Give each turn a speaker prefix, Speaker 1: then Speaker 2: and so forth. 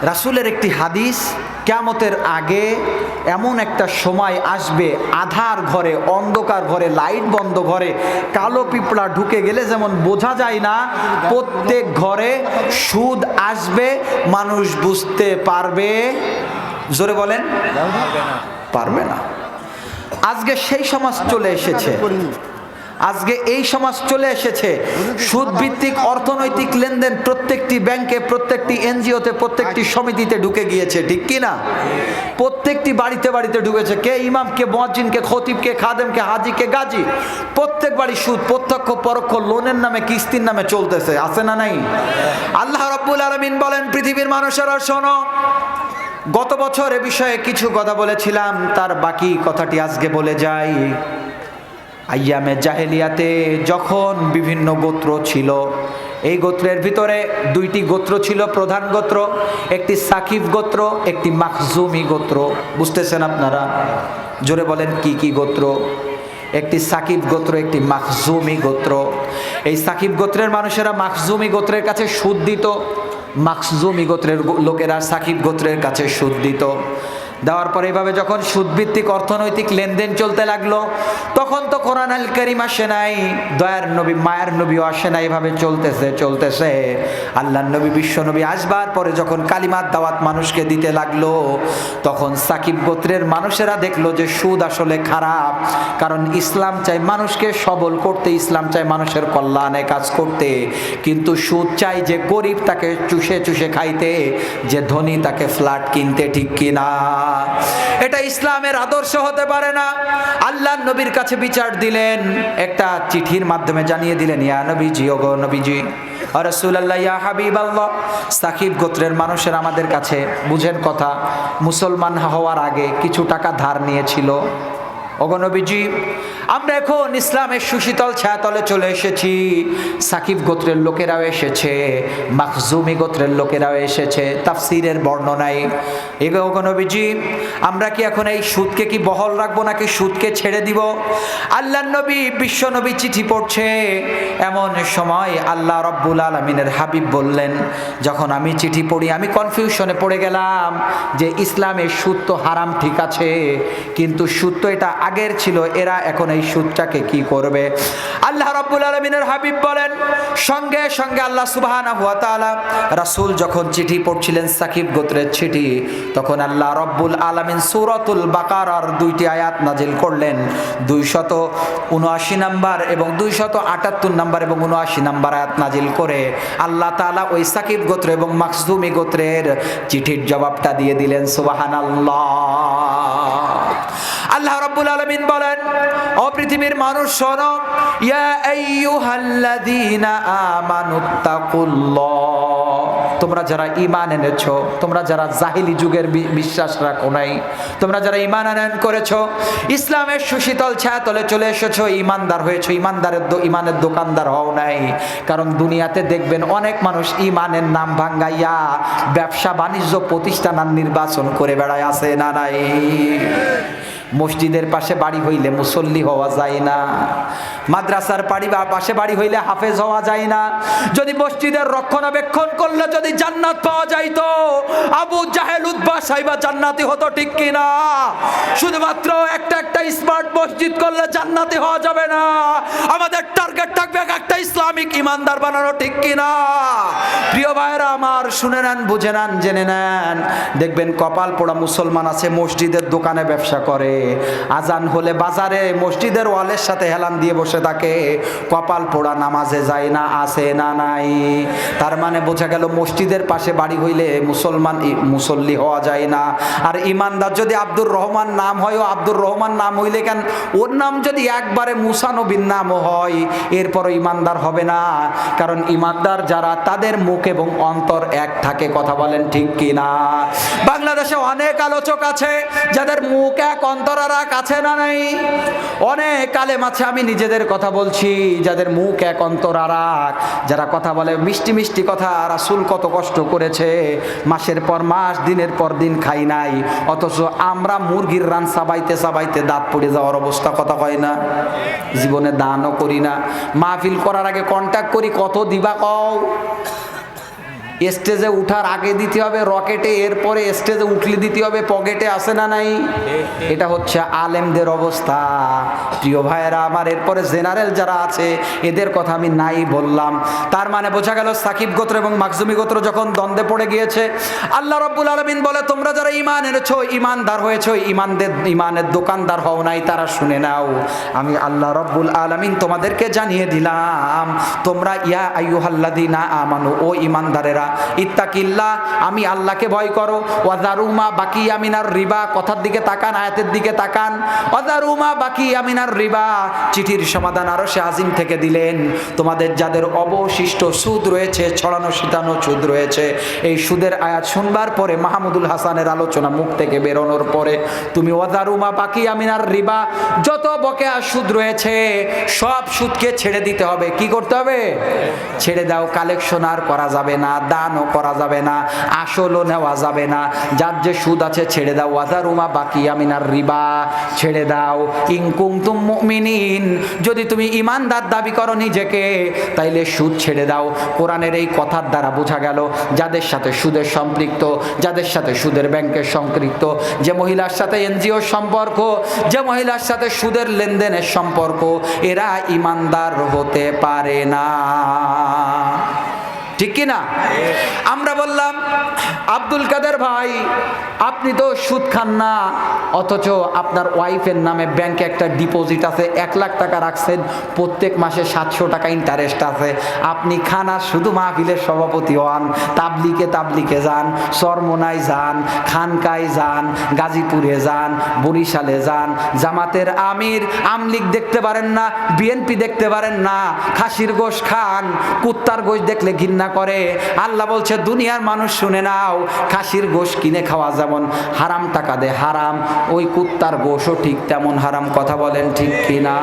Speaker 1: রাসূলের একটি হাদিস, কিয়ামতের আগে এমন একটা সময় আসবে, আধার ঘরে, অন্ধকার ঘরে, লাইট বন্ধ ঘরে কালো পিঁপড়া ঢুকে গেলে যেমন বোঝা যায় না, প্রত্যেক ঘরে সুদ আসবে, মানুষ বুঝতে পারবে, জোরে বলেন, পারবে না। আজকে সেই সমাজ চলে এসেছে, আজকে এই সমাজ চলে এসেছে। সুদ ভিত্তিক অর্থনৈতিক লেনদেন প্রত্যেকটি ব্যাংকে, প্রত্যেকটি এনজিওতে, প্রত্যেকটি সমিতিতে ঢুকে গিয়েছে, ঠিক কি না? প্রত্যেকটি বাড়িতে বাড়িতে ঢুকেছে। কে ইমাম, কে মুয়াজ্জিন, কে খতিব, কে খাদেম, কে হাজি, কে গাজী, প্রত্যেক বাড়ি সুদ, প্রত্যক্ষ পরোক্ষ, লোনের নামে, কিস্তির নামে চলতেছে, আছে না নাই? আল্লাহ রাব্বুল আলামিন বলেন, পৃথিবীর মানুষেরা শোনো, গত বছর এ বিষয়ে কিছু কথা বলেছিলাম, তার বাকি কথাটি আজকে বলে যাই। আইয়ামে জাহেলিয়াতে যখন বিভিন্ন গোত্র ছিল, এই গোত্রের ভিতরে দুইটি গোত্র ছিল প্রধান গোত্র, একটি সাকিব গোত্র, একটি মাখজুমি গোত্র। বুঝতেছেন আপনারা? জোরে বলেন, কি কি গোত্র? একটি সাকিব গোত্র, একটি মাখজুমি গোত্র। এই সাকিব গোত্রের মানুষেরা মাখজুমি গোত্রের কাছে সুদ দিত, মাখজুমি গোত্রের লোকেরা সাকিব গোত্রের কাছে সুদ দিত। দেওয়ার পরে এইভাবে যখন সুদভিত্তিক অর্থনৈতিক লেনদেন চলতে লাগলো, তখন তো কোরআন আল কারীম আসে নাই, দয়ার নবী, মায়ার নবীও আসে নাই। এভাবে চলতেছে আল্লাহর নবী, বিশ্ব নবী আসবার পরে যখন কালিমার দাওয়াত মানুষকে দিতে লাগলো, তখন সাকিব গোত্রের মানুষেরা দেখলো যে সুদ আসলে খারাপ। কারণ ইসলাম চাই মানুষকে সবল করতে, ইসলাম চাই মানুষের কল্যাণে কাজ করতে, কিন্তু সুদ চাই যে গরিব তাকে চুষে চুষে খাইতে, যে ধনী তাকে ফ্ল্যাট কিনতে, ঠিক কিনা? এটা ইসলামের আদর্শ হতে পারে না। আল্লাহর নবীর কাছে বিচার দিলেন, একটা চিঠির মাধ্যমে জানিয়ে দিলেন, ইয়া নবীজি, ওগো নবীজি, ও রাসূলুল্লাহ, ইয়া হাবিবাল্লাহ, সাকিব গোত্রের মানুষের আমাদের কাছে, বুঝেন কথা, মুসলমান হওয়ার আগে কিছু টাকা ধার নিয়েছিল। ওগো নবীজি, আমরা এখন ইসলামের সুশীতল ছায়াতলে চলে এসেছি, সাকিব গোত্রের লোকেরাও এসেছে, মাখজুমি গোত্রের লোকেরাও এসেছে, তাফসীরের বর্ণনায়। ওগো নবীজি, আমরা কি এখন এই সুদকে কি বহাল রাখবো নাকি সুদকে ছেড়ে দিব? আল্লাহর নবী, বিশ্ব নবী চিঠি পড়ছে, এমন সময় আল্লাহ রাব্বুল আলামিনের হাবিব বললেন, যখন আমি চিঠি পড়ি আমি কনফিউশনে পড়ে গেলাম যে ইসলামের সুদ তো হারাম, ঠিক আছে, কিন্তু সুদ তো এটা আগের ছিল, এরা এখন এই সুদটাকে কি করবে? আল্লাহ রাব্বুল আলামিনের হাবিব বলেন, সঙ্গে সঙ্গে আল্লাহ সুবহানাহু ওয়া তাআলা, রাসূল যখন চিঠি পড়ছিলেন সাকিব গোত্রের চিঠি, তখন আল্লাহ রাব্বুল আলামিন সূরাতুল বাকারার দুইটি আয়াত নাজিল করলেন, 279 নাম্বার এবং 278 নাম্বার এবং 79 নাম্বার আয়াত নাজিল করে আল্লাহ তাআলা ওই সাকিব গোত্র এবং মাখজুমি গোত্রের চিঠির জবাবটা দিয়ে দিলেন। সুবহানাল্লাহ। আল্লাহ রাব্বুল আলামিন বলেন, ও পৃথিবীর মানুষ শোনো, ইয়া আইয়ুহাল্লাযীনা আমানুত্তাকুল্লাহ, তোমরা যারা ঈমান এনেছো, তোমরা যারা জাহিলি যুগের বিশ্বাস রাখো নাই, তোমরা যারা ঈমান আনয়ন করেছো, ইসলামের সুশীতল ছায়াতলে চলে এসেছো, ঈমানদার হয়েছো, ঈমানের দোকানদার হও নাই। কারণ দুনিয়াতে দেখবেন অনেক মানুষ ঈমানের নাম ভাঙ্গাইয়া ব্যবসা বাণিজ্য প্রতিষ্ঠান নির্বাচন করে বেড়ায়, আছে না নাই? মসজিদের পাশে বাড়ি হইলে মুসল্লি হওয়া যায় না, মাদ্রাসার পাশে বাড়ি হইলে হাফেজ হওয়া যায় না। যদি মসজিদের রক্ষণাবেক্ষণ করলে যদি জান্নাত পাওয়া যাইতো, আবু জাহেল, উতবা, সাইবা জান্নাতি হতো, ঠিক কিনা? শুধুমাত্র একটা স্মার্ট মসজিদ করলে জান্নাতি হওয়া যাবে না, আমাদের টার্গেট থাকবে একটা ইসলামিক ইমানদার বানানো, ঠিক কিনা? প্রিয় ভাইরা আমার, শুনে নেন, বুঝে নেন, জেনে নেন, দেখবেন কপাল পোড়া মুসলমান আছে, মসজিদের দোকানে ব্যবসা করে, আজান হলে বাজারে মসজিদের ওয়ালের সাথে হেলান দিয়ে বসে থাকে, কপাল পোড়া, নামাজে যায় না, আছে না নাই? তার মানে বোঝা গেল মসজিদের পাশে বাড়ি হইলে মুসল্লি হওয়া যায় না। আর ইমানদার যদি আব্দুর রহমান নাম হয়, ও আব্দুর রহমান নাম হইলে কেন, ওর নাম যদি একবারে মুসা নবীর নামও হয়, এরপরও ইমানদার হবে না। কারণ ইমানদার যারা, তাদের মুখ এবং অন্তর এক থাকে, কথা বলেন ঠিক কিনা? বাংলাদেশে অনেক আলোচক আছে যাদের মুখ এক অন্তর আর এক, আছে না নাই? অনেক আলেম আছে, আমি নিজেদের কথা বলছি, যাদের মুখ এক অন্তর আর এক, যারা কথা বলে মিষ্টি মিষ্টি কথা, রাসূল কত কষ্ট করেছে, মাসের পর মাস, দিনের পর দিন খাই নাই, অথচ আমরা মুরগির রান চাবাইতে চাবাইতে দাঁত পড়ে যাওয়ার অবস্থা, কথা কয় না? জীবনে দানও করি না, মাহফিল করার আগে কন্ট্যাক্ট করি, কত দিবা কও, স্টেজে উঠার আগে দিতে হবে রকেটে, এরপরে স্টেজে উঠলে দিতে হবে পকেটে, আসে না নাই? এটা হচ্ছে আলেমদের অবস্থা। প্রিয় ভাইয়েরা আমার, এরপরে জেনারেল যারা আছে এদের কথা আমি নাই বললাম। তার মানে বোঝা গেল সাকিব গোত্র এবং মাখজুমি গোত্র যখন দ্বন্দ্বে পড়ে গিয়েছে, আল্লাহ রাব্বুল আলামিন বলে তোমরা যারা ঈমান এনেছো, ঈমানদার হয়েছো, ঈমানের দোকানদার হও নাই, তারা শুনে নাও, আমি আল্লাহ রাব্বুল আলামিন তোমাদেরকে জানিয়ে দিলাম, তোমরা ইয়া আইয়ুহাল্লাযীনা আমানু, ও ঈমানদারেরা, ইত্তাকিল্লাহ, আমি আল্লাহকে ভয় করো, ওয়াযারু মা বাকিয়া মিনার রিবা, কথার দিকে তাকান, আয়াতের দিকে তাকান, ওয়াযারু মা বাকিয়া মিনার রিবা, চিঠির সমাধান আরশে আজিম থেকে দিলেন, তোমাদের যাদের অবশিষ্ট সুদ রয়েছে, ছড়ানো ছিটানো সুদ রয়েছে, এই সুদের আয়াত শুনবার পরে মাহমুদুল হাসানের আলোচনা মুখ থেকে বেরোনোর পরে তুমি ওয়াযারু মা বাকিয়া মিনার রিবা, যত বকেয়া সুদ রয়েছে সব সুদকে ছেড়ে দিতে হবে। কি করতে হবে? ছেড়ে দাও। কালেকশন আর করা যাবে না, দানও করা যাবে না, আসলও নেওয়া যাবে না, যার যে সুদ আছে ছেড়ে দাও। ওয়াযারু মা বাকিয়া মিনার রিবা, ছেড়ে দাও। ইন কুনতুম মুমিনিন, যদি তুমি ঈমানদার দাবি করো নিজেকে, তাইলে সুদ ছেড়ে দাও। কোরআনের এই কথার দ্বারা বোঝা গেল যাদের সাথে সুদের সম্পৃক্ত, যাদের সাথে সুদের ব্যাংকের সম্পৃক্ত, যে মহিলার সাথে এনজিও সম্পর্ক, যে মহিলার সাথে সুদের লেনদেনের সম্পর্ক, এরা ঈমানদার হতে পারে না। ঠিক কিনা? আমরা বললাম আব্দুল কাদের ভাই, আপনি তো সুদ খান না, অথচ আপনার ওয়াইফের নামে ব্যাংকে একটা ডিপোজিট আছে, 1 লাখ টাকা রাখছেন, প্রত্যেক মাসে 700 টাকা ইন্টারেস্ট আছে। আপনি খান আর শুধু মাহফিলের সভাপতি হন, তাবলিকে যান, চরমোনায় যান, খানকায় যান, গাজীপুরে যান, বরিশালে যান, জামাতের আমির আমলিগ দেখতে পারেন না, বিএনপি দেখতে পারেন না, খাসির গোশ খান, কুত্তার গোশ দেখলে ঘৃণা করে। আল্লাহ বলছে দুনিয়ার মানুষ শুনে নাও, খাসির গোশ কিনে খাওয়া যেমন হারাম, টাকা দে হারাম, ওই কুত্তার গোশও ঠিক তেমন হারাম। কথা বলেন ঠিক কিনা?